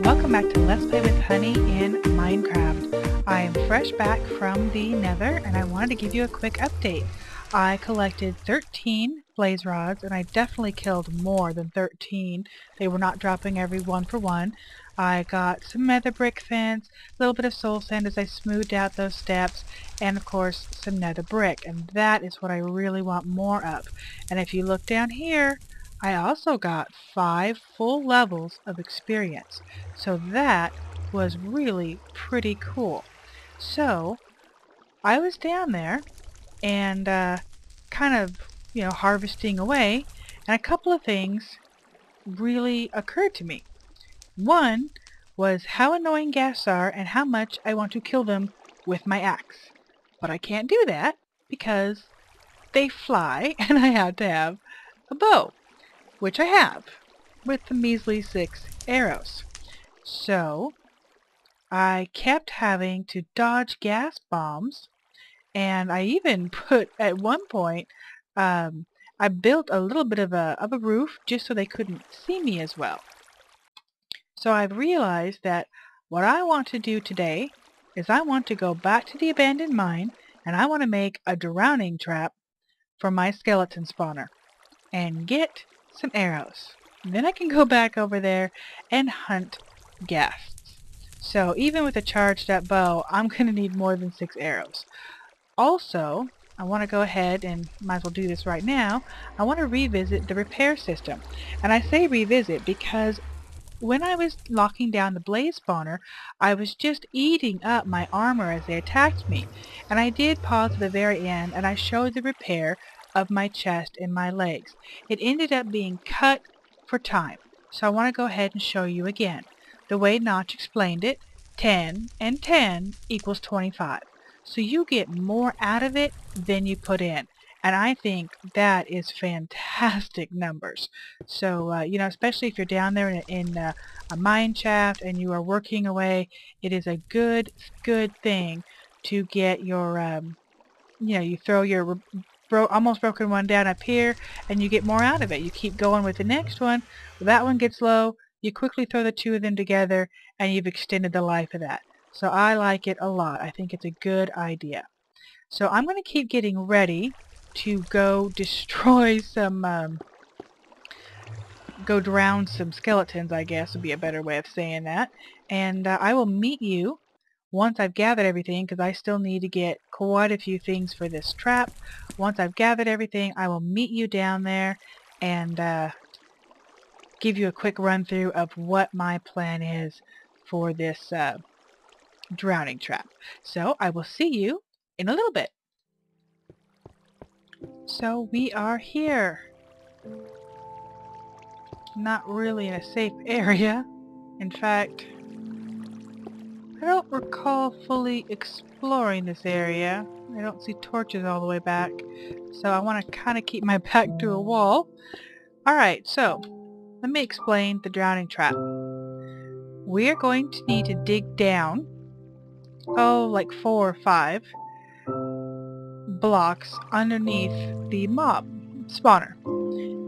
Welcome back to Let's Play with Honey in Minecraft. I am fresh back from the Nether and I wanted to give you a quick update. I collected 13 blaze rods and I definitely killed more than 13. They were not dropping every one for one. I got some nether brick fence, a little bit of soul sand as I smoothed out those steps, and of course some nether brick, and that is what I really want more of. And if you look down here, I also got 5 full levels of experience. So that was really pretty cool. So I was down there and kind of, harvesting away, and a couple of things really occurred to me. One was how annoying ghasts are and how much I want to kill them with my axe. But I can't do that because they fly and I had to have a bow, which I have, with the measly 6 arrows. So I kept having to dodge gas bombs, and I even put, at one point, I built a little bit of a roof just so they couldn't see me as well. So I've realized that what I want to do today is I want to go back to the abandoned mine and I want to make a drowning trap for my skeleton spawner and get some arrows. Then I can go back over there and hunt ghasts. So even with a charged up bow, I'm going to need more than 6 arrows. Also, I want to go ahead and might as well do this right now. I want to revisit the repair system. And I say revisit because when I was locking down the blaze spawner, I was just eating up my armor as they attacked me. And I did pause at the very end and I showed the repair of my chest and my legs. It ended up being cut for time. So I want to go ahead and show you again. The way Notch explained it, 10 and 10 equals 25. So you get more out of it than you put in. And I think that is fantastic numbers. So, especially if you're down there in a mine shaft and you are working away, it is a good thing to get your, you throw your almost broken one down up here and you get more out of it. You keep going with the next one. That one gets low. You quickly throw the two of them together and you've extended the life of that. So I like it a lot. I think it's a good idea. So I'm going to keep getting ready to go destroy some, go drown some skeletons, I guess would be a better way of saying that. And I will meet you once I've gathered everything, because I still need to get quite a few things for this trap. Once I've gathered everything, I will meet you down there and give you a quick run through of what my plan is for this drowning trap. So I will see you in a little bit. So we are here. Not really in a safe area. In fact, I don't recall fully exploring this area. I don't see torches all the way back, so I want to kind of keep my back to a wall. Alright, so let me explain the drowning trap. We are going to need to dig down, like 4 or 5 blocks underneath the mob spawner.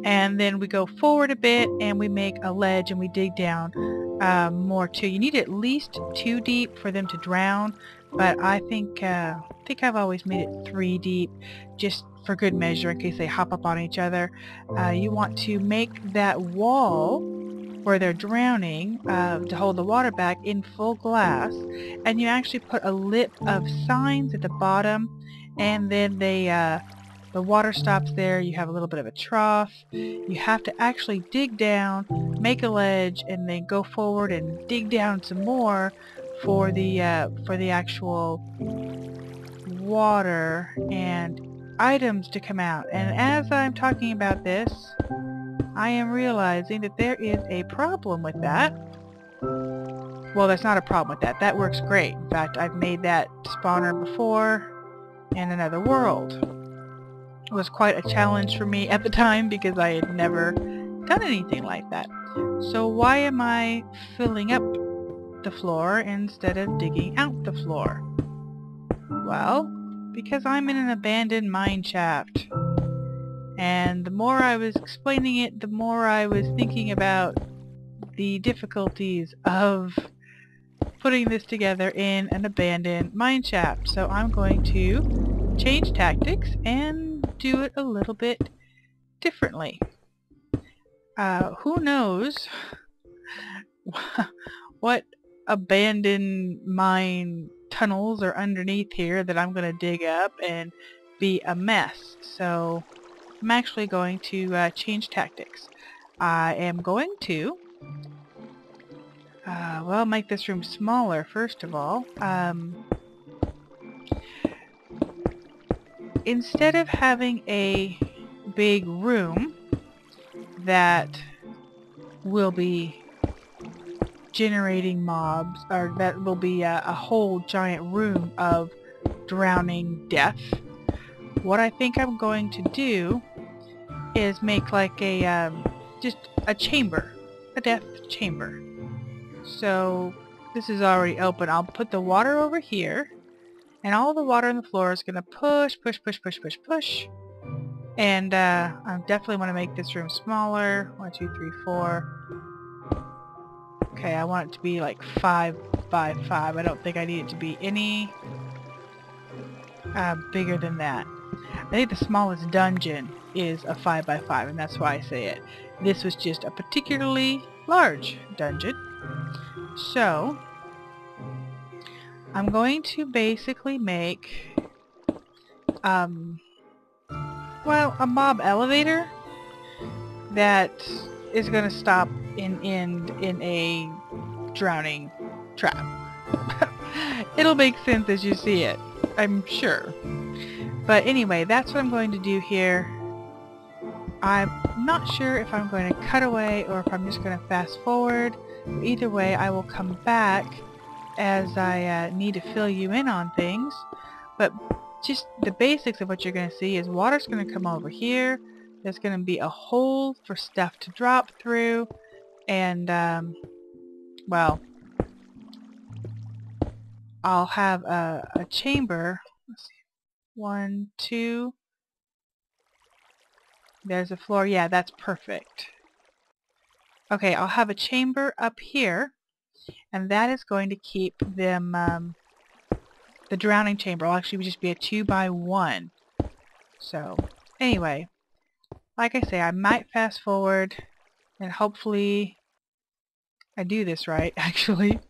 And then we go forward a bit and we make a ledge and we dig down more too. You need at least 2 deep for them to drown, but I think I've always made it 3 deep just for good measure in case they hop up on each other. You want to make that wall where they're drowning to hold the water back in full glass, and you actually put a lip of signs at the bottom, and then the water stops there. You have a little bit of a trough. You have to actually dig down, make a ledge, and then go forward and dig down some more for the actual water and items to come out. And as I'm talking about this, I am realizing that there is a problem with that. Well, there's not a problem with that. That works great. In fact, I've made that spawner before in another world. It was quite a challenge for me at the time because I had never done anything like that. So why am I filling up the floor instead of digging out the floor? Well, because I'm in an abandoned mine shaft. And the more I was explaining it, the more I was thinking about the difficulties of putting this together in an abandoned mine shaft. So I'm going to change tactics and do it a little bit differently. Who knows what abandoned mine tunnels are underneath here that I'm going to dig up and be a mess. So I'm actually going to change tactics. I am going to well, make this room smaller first of all. Instead of having a big room that will be generating mobs, or that will be a whole giant room of drowning death, what I think I'm going to do is make like a just a chamber, a death chamber. So this is already open. I'll put the water over here, and all the water on the floor is going to push, push, push, push, push, push. And I definitely want to make this room smaller. 1, 2, 3, 4. Okay, I want it to be like 5 by 5. I don't think I need it to be any bigger than that. I think the smallest dungeon is a 5 by 5, and that's why I say it. This was just a particularly large dungeon. So I'm going to basically make well, a mob elevator that is going to stop and end in a drowning trap. It'll make sense as you see it, I'm sure. But anyway, that's what I'm going to do here. I'm not sure if I'm going to cut away or if I'm just going to fast forward. Either way, I will come back as I need to fill you in on things. But just the basics of what you're going to see is water's going to come over here. There's going to be a hole for stuff to drop through. And, well, I'll have a chamber. Let's see. 1, 2. There's a floor. Yeah, that's perfect. Okay, I'll have a chamber up here, and that is going to keep them, the drowning chamber will actually just be a 2 by 1. So, anyway, like I say, I might fast forward, and hopefully I do this right, actually.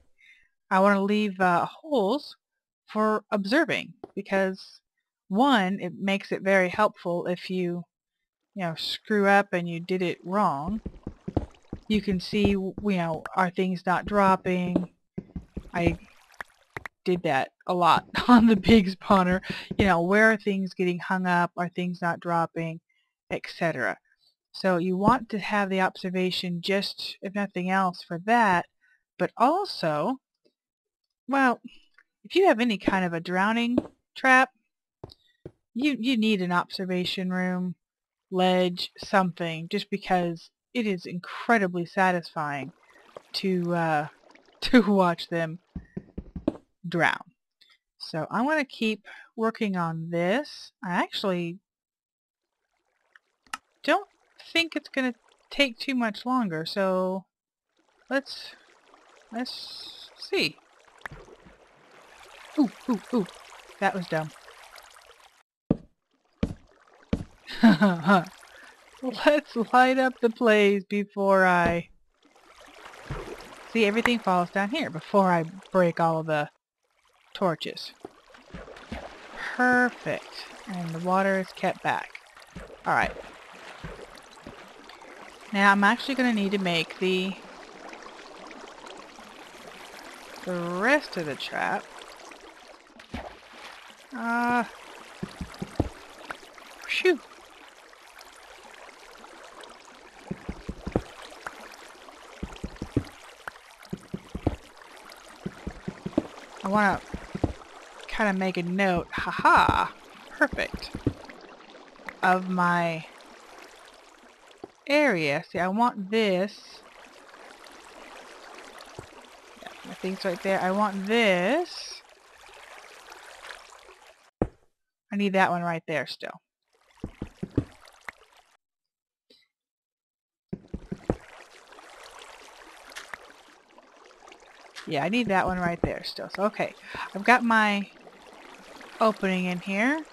I want to leave holes for observing, because one, it makes it very helpful if you screw up and you did it wrong. You can see, are things not dropping? I did that a lot on the big spawner. Where are things getting hung up? Are things not dropping? Etc. So you want to have the observation just, if nothing else, for that. But also, well, if you have any kind of a drowning trap, you need an observation room, ledge, something, just because it is incredibly satisfying to to watch them drown. So I'm going to keep working on this. I actually don't think it's going to take too much longer, so let's see. Ooh, ooh, ooh. That was dumb. Let's light up the blaze before I... See, everything falls down here before I break all of the torches. Perfect. And the water is kept back. Alright. Now I'm actually going to need to make the rest of the trap. Phew. I want to kind of make a note, haha, perfect, of my area. See, I want this. Yeah, my thing's right there. I want this. I need that one right there still. Yeah, I need that one right there still. So, okay. I've got my opening in here.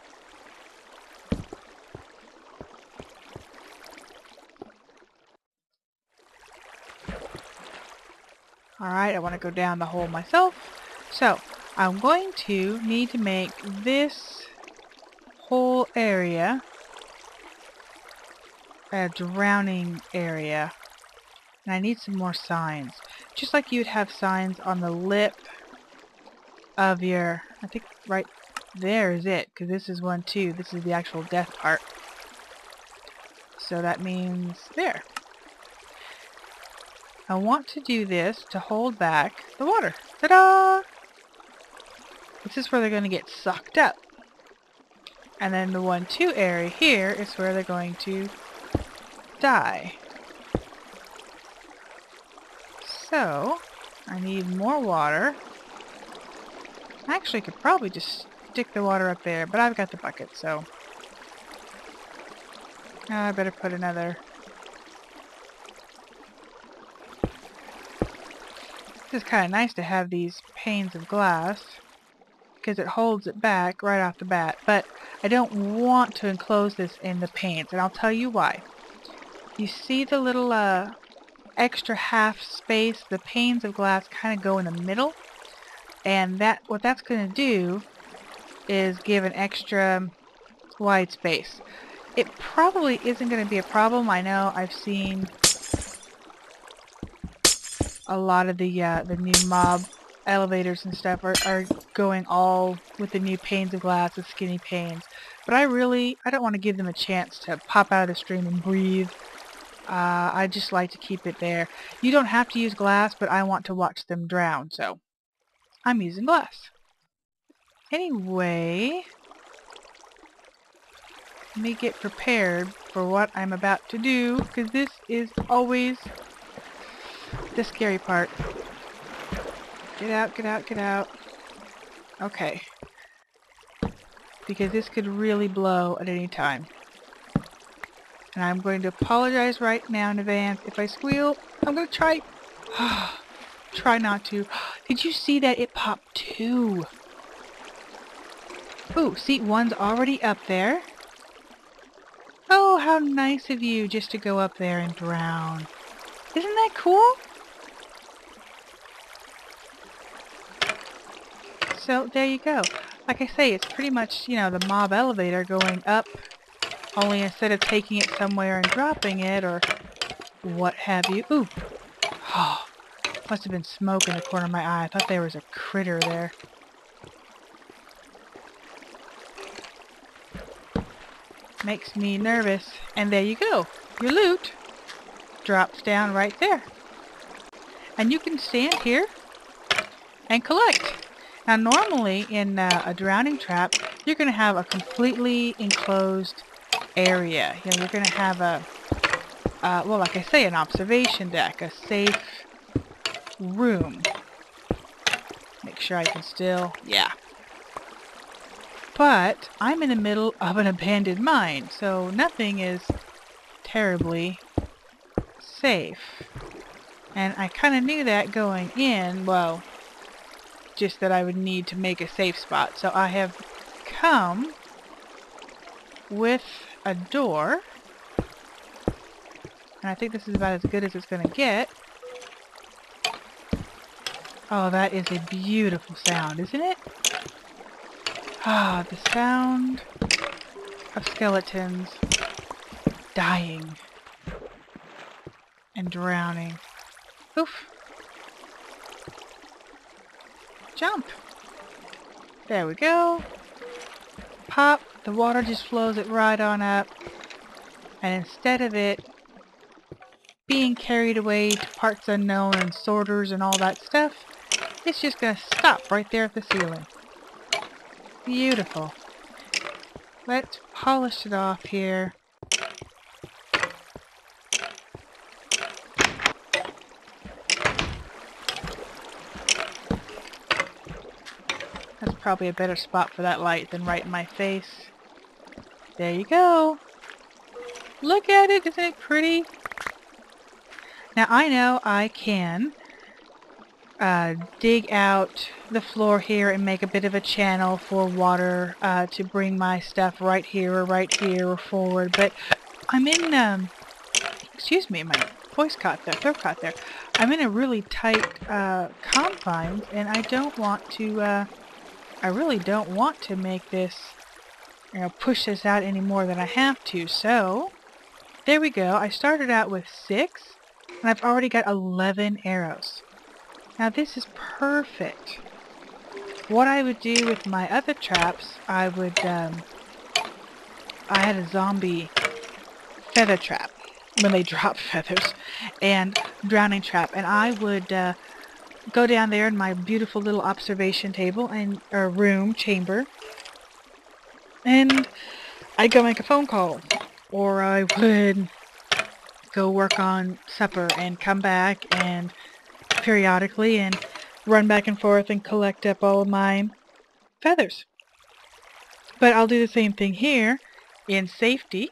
Alright, I want to go down the hole myself. So, I'm going to need to make this whole area a drowning area. And I need some more signs. Just like you'd have signs on the lip of your... I think right there is it, because this is one too. This is the actual death part. So that means there. I want to do this to hold back the water. Ta-da! This is where they're going to get sucked up. And then the 1-2 area here is where they're going to die. So, I need more water. Actually, I could probably just stick the water up there, but I've got the bucket, so... I better put another... This is kind of nice to have these panes of glass, because it holds it back right off the bat, but I don't want to enclose this in the panes, and I'll tell you why. You see the little extra half space? The panes of glass kind of go in the middle, and what that's going to do is give an extra wide space. It probably isn't going to be a problem. I know I've seen a lot of the new mob elevators and stuff are going all with the new panes of glass, the skinny panes. But I don't want to give them a chance to pop out of the stream and breathe. I just like to keep it there. You don't have to use glass, but I want to watch them drown, so I'm using glass. Anyway, let me get prepared for what I'm about to do, because this is always the scary part. Get out, get out, get out. Okay. Because this could really blow at any time. And I'm going to apologize right now in advance. If I squeal, I'm going to try... try not to. Did you see that? It popped 2. Ooh, see, one's already up there. Oh, how nice of you just to go up there and drown. Isn't that cool? So, there you go. Like I say, it's pretty much, the mob elevator going up, only instead of taking it somewhere and dropping it, or what have you. Ooh. Oh, must have been smoke in the corner of my eye. I thought there was a critter there. Makes me nervous. And there you go. Your loot drops down right there. And you can stand here and collect. Now normally in a drowning trap, you're going to have a completely enclosed area. You're going to have a, well, like I say, an observation deck, a safe room. Make sure I can still, yeah. But I'm in the middle of an abandoned mine, so nothing is terribly safe. And I kind of knew that going in, well, just that I would need to make a safe spot. So I have come with a door, and I think this is about as good as it's going to get. Oh, that is a beautiful sound, isn't it? Ah, the sound of skeletons dying and drowning. Oof. Jump. There we go. Pop. The water just flows it right on up. And instead of it being carried away to parts unknown and sorters and all that stuff, it's just going to stop right there at the ceiling. Beautiful. Let's polish it off here. That's probably a better spot for that light than right in my face. There you go. Look at it. Isn't it pretty? Now I know I can dig out the floor here and make a bit of a channel for water to bring my stuff right here or forward. But I'm in, excuse me, my voice caught there, throat caught there. I'm in a really tight confines, and I don't want to, I really don't want to make this, push this out any more than I have to. So there we go. I started out with 6, and I've already got 11 arrows. Now this is perfect. What I would do with my other traps, I had a zombie feather trap when they drop feathers, and drowning trap, and I would go down there in my beautiful little observation table and or room chamber, and I'd go make a phone call, or I would go work on supper and come back and periodically and run back and forth and collect up all of my feathers. But I'll do the same thing here in safety.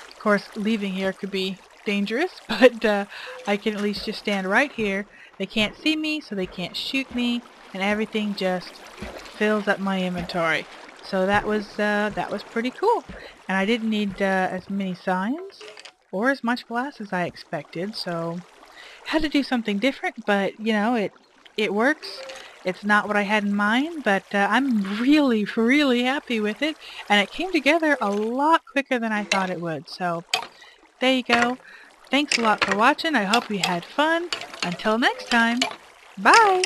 Of course, leaving here could be dangerous, but I can at least just stand right here. They can't see me, so they can't shoot me, and everything just fills up my inventory. So that was pretty cool. And I didn't need as many signs or as much glass as I expected, so had to do something different, but it works. It's not what I had in mind, but I'm really, really happy with it, and it came together a lot quicker than I thought it would. So there you go. Thanks a lot for watching. I hope you had fun. Until next time, bye!